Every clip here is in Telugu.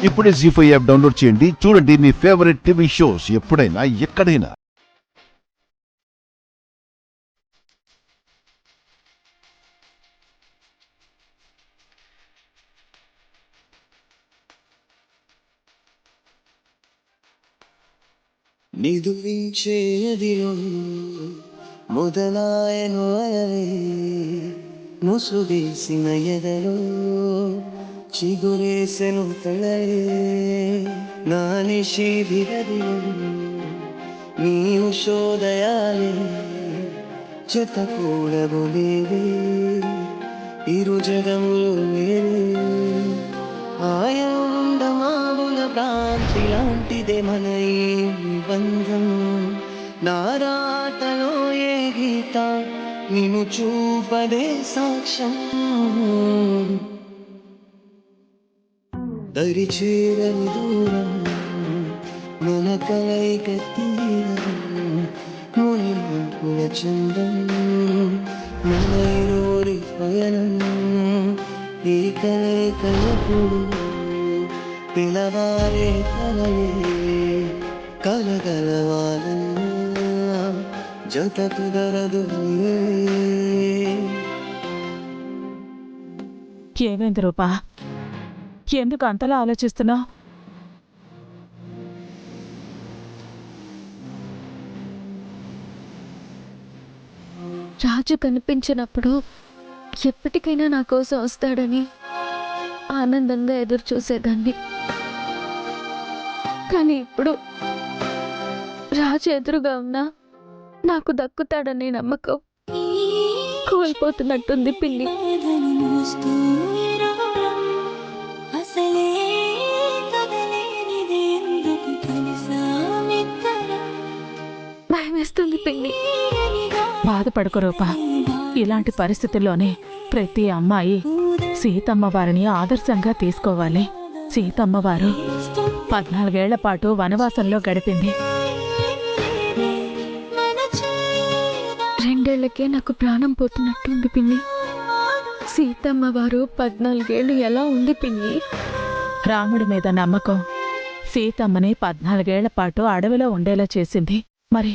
ఇప్పుడే జీ5 యాప్ డౌన్లోడ్ చేయండి. చూడండి మీ ఫేవరెట్ టీవీ షోస్ ఎప్పుడైనా ఎక్కడైనా. నిదురించేదిలో మొదలాయను అయలే ముసుగేసిన ఎదలో చిగురేసెను తలలే నా నిషేధిగదిలో నీవు శోదయాలే చెతకూడబోలేవే ఇరు జగములు వేరే ఆయనుండమావుల భ్రాంతి లాంటిదే మన ఈ బంధం నారాటలో ఏ గీత నిన్ను చూపదే సాక్ష్యం దరిచేరని దూరం మన కలయిక తీరం ముని ముక్కుల చందం మన ఇరువురి పయనం ఈ కలయికలకు పిలవారే కలలే కలగలవాలన్నా జత కుదరదు ఏమైంది రూపా? ఎందుకు అంతలా ఆలోచిస్తున్నావు? రాజు కనిపించినప్పుడు ఎప్పటికైనా నా కోసం వస్తాడని ఆనందంగా ఎదురు చూసేదాన్ని. కానీ ఇప్పుడు రాజు ఎదురుగా ఉన్నా నాకు దక్కుతాడనే నమ్మకం కోల్పోతున్నట్టుంది పిన్ని. భయమేస్తుంది పిన్ని. బాధపడకు రూపా. ఇలాంటి పరిస్థితుల్లోనే ప్రతి అమ్మాయి సీతమ్మ వారిని ఆదర్శంగా తీసుకోవాలి. సీతమ్మ వారు 14 ఏళ్ల పాటు వనవాసంలో గడిపింది. 2 ఏళ్లకే నాకు ప్రాణం పోతున్నట్టుంది పిన్ని. సీతమ్మ వారు 14 ఏళ్ళు ఎలా ఉంది పిన్ని? రాముడి మీద నమ్మకం సీతమ్మని 14 ఏళ్ల పాటు అడవిలో ఉండేలా చేసింది. మరి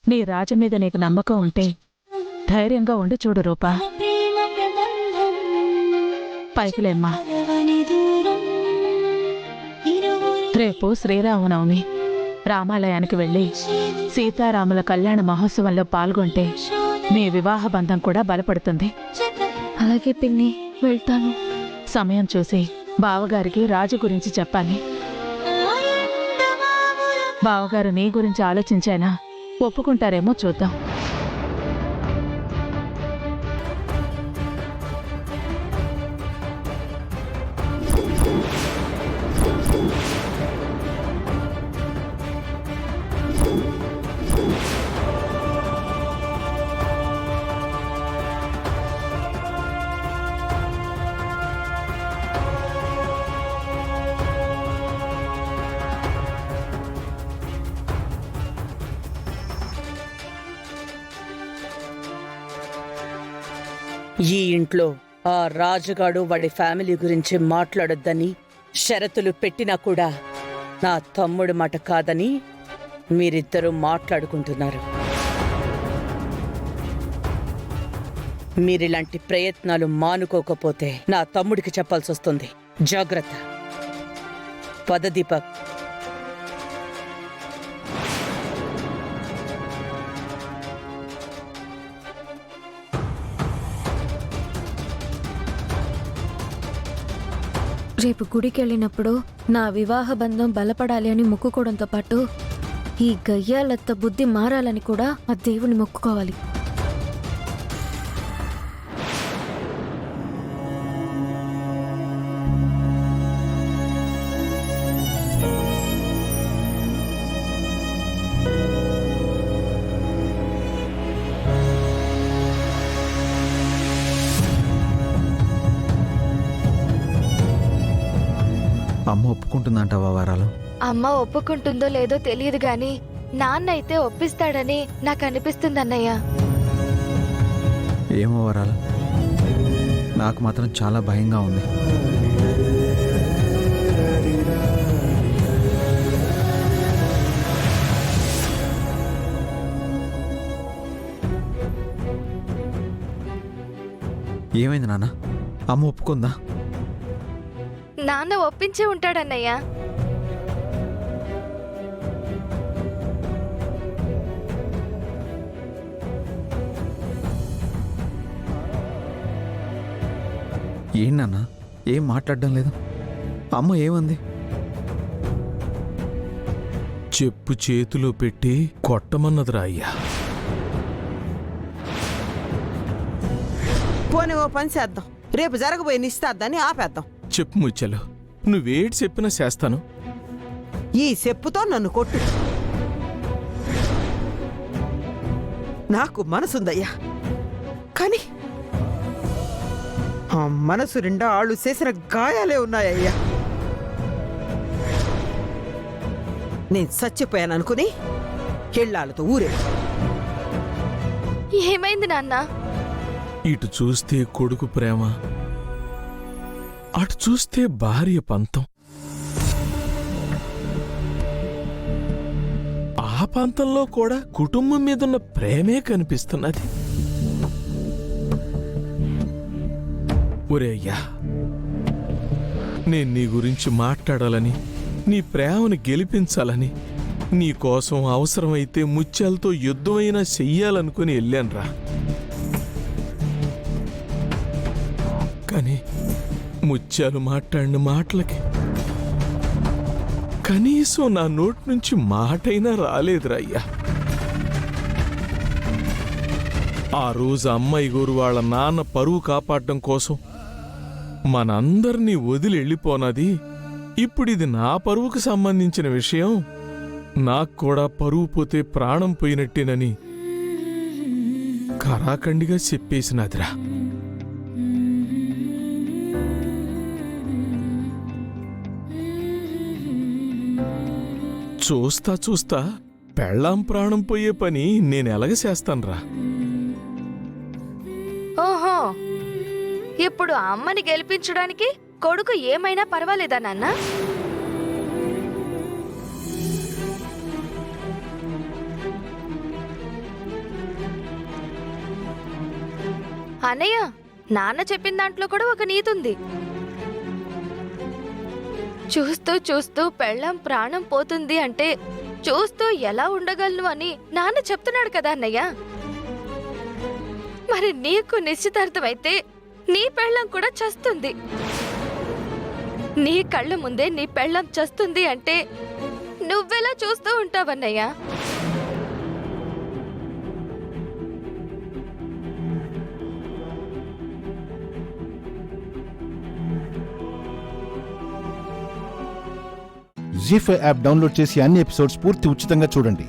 నీ రాజు మీద నీకు నమ్మకం ఉంటే ధైర్యంగా ఉండి చూడు రూపా. పైకిలేమ్మా. రేపు శ్రీరామనవమి. రామాలయానికి వెళ్ళి సీతారాముల కళ్యాణ మహోత్సవంలో పాల్గొంటే మీ వివాహ బంధం కూడా బలపడుతుంది. అలాగే పిన్ని, వెళ్తాను. సమయం చూసి బావగారికి రాజు గురించి చెప్పాలి. బావగారు నీ గురించి ఆలోచించైనా ఒప్పుకుంటారేమో చూద్దాం. ఈ ఇంట్లో ఆ రాజుగాడు వాడి ఫ్యామిలీ గురించి మాట్లాడొద్దని షరతులు పెట్టినా కూడా నా తమ్ముడు మాట కాదని మీరిద్దరూ మాట్లాడుకుంటున్నారు. మీరిలాంటి ప్రయత్నాలు మానుకోకపోతే నా తమ్ముడికి చెప్పాల్సి వస్తుంది. జాగ్రత్త. పద దీపక్. రేపు గుడికి వెళ్ళినప్పుడు నా వివాహ బంధం బలపడాలి అని మొక్కుకోవడంతో పాటు ఈ గయ్యాలత్త బుద్ధి మారాలని కూడా ఆ దేవుని మొక్కుకోవాలి. అమ్మ ఒప్పుకుంటుందంటావా వరాలు? అమ్మ ఒప్పుకుంటుందో లేదో తెలియదు గాని నాన్న అయితే ఒప్పిస్తాడని నాకు అనిపిస్తుంది అన్నయ్య. ఏమో వరాలు, నాకు మాత్రం చాలా భయంగా ఉంది. ఏమైంది నాన్న? అమ్మ ఒప్పుకుందా? నాన్న ఒప్పించే ఉంటాడన్నయ్య. ఏం నాన్న, ఏం మాట్లాడడం లేదు? అమ్మ ఏమంది? చెప్పు చేతిలో పెట్టి కొట్టమన్నదిరా అయ్యా. పోనీ ఓ పని చేద్దాం, రేపు జరగబోయే నిశ్చితార్థాన్ని ఆపేద్దాం. చెప్పు ముచ్చలు, నువ్వేటి చెప్పినా చేస్తాను. ఈ చెప్పుతో నన్ను కొట్టు. నాకు మనసుందయ్యా, కానీ ఆ మనసు నిండా ఆళ్ళు చేసిన గాయాలే ఉన్నాయ్యా. నేను చచ్చిపోయాను అనుకుని ఎళ్ళాళ్ళతో ఊరే. ఏమైంది నాన్న? ఇటు చూస్తే కొడుకు ప్రేమ, అటు చూస్తే భార్య పంతం. ఆ పంతంలో కూడా కుటుంబం మీదున్న ప్రేమే కనిపిస్తున్నది. ఒరే అయ్యా, నేను నీ గురించి మాట్లాడాలని, నీ ప్రేమను గెలిపించాలని, నీ కోసం అవసరమైతే ముత్యాలతో యుద్ధమైనా చెయ్యాలనుకుని వెళ్ళానురా. కానీ ముత్యాలు మాట్లాడిన మాటలకి కనీసం నా నోటి నుంచి మాటైనా రాలేదురా అయ్యా. ఆ రోజు అమ్మాయి గోరు వాళ్ళ నాన్న పరువు కాపాడడం కోసం మనందరినీ వదిలి వెళ్ళిపోనది. ఇప్పుడిది నా పరువుకు సంబంధించిన విషయం. నాకు కూడా పరువు పోతే ప్రాణం పోయినట్టేనని కరాఖండిగా చెప్పేసినదిరా. చూస్తా చూస్తా పెళ్ళాం ప్రాణం పోయే పని నేనెలాగ చేస్తాన్రా. ఓహో, ఇప్పుడు ఆ అమ్మని గెలిపించడానికి కొడుకు ఏమైనా పర్వాలేదా నాన్న? అన్నయ్య, నాన్న చెప్పిన దాంట్లో కూడా ఒక నీతి ఉంది. చూస్తూ చూస్తూ పెళ్ళం ప్రాణం పోతుంది అంటే చూస్తూ ఎలా ఉండగలను అని నాన్న చెప్తున్నాడు కదా అన్నయ్య. మరి నీకు నిశ్చితార్థమైతే నీ పెళ్ళం కూడా చస్తుంది. నీ కళ్ళ ముందే నీ పెళ్ళం చస్తుంది అంటే నువ్వెలా చూస్తూ ఉంటావన్నయ్యా? జీ5 యాప్ డౌన్లోడ్ చేసి అన్ని ఎపిసోడ్స్ పూర్తి ఉచితంగా చూడండి.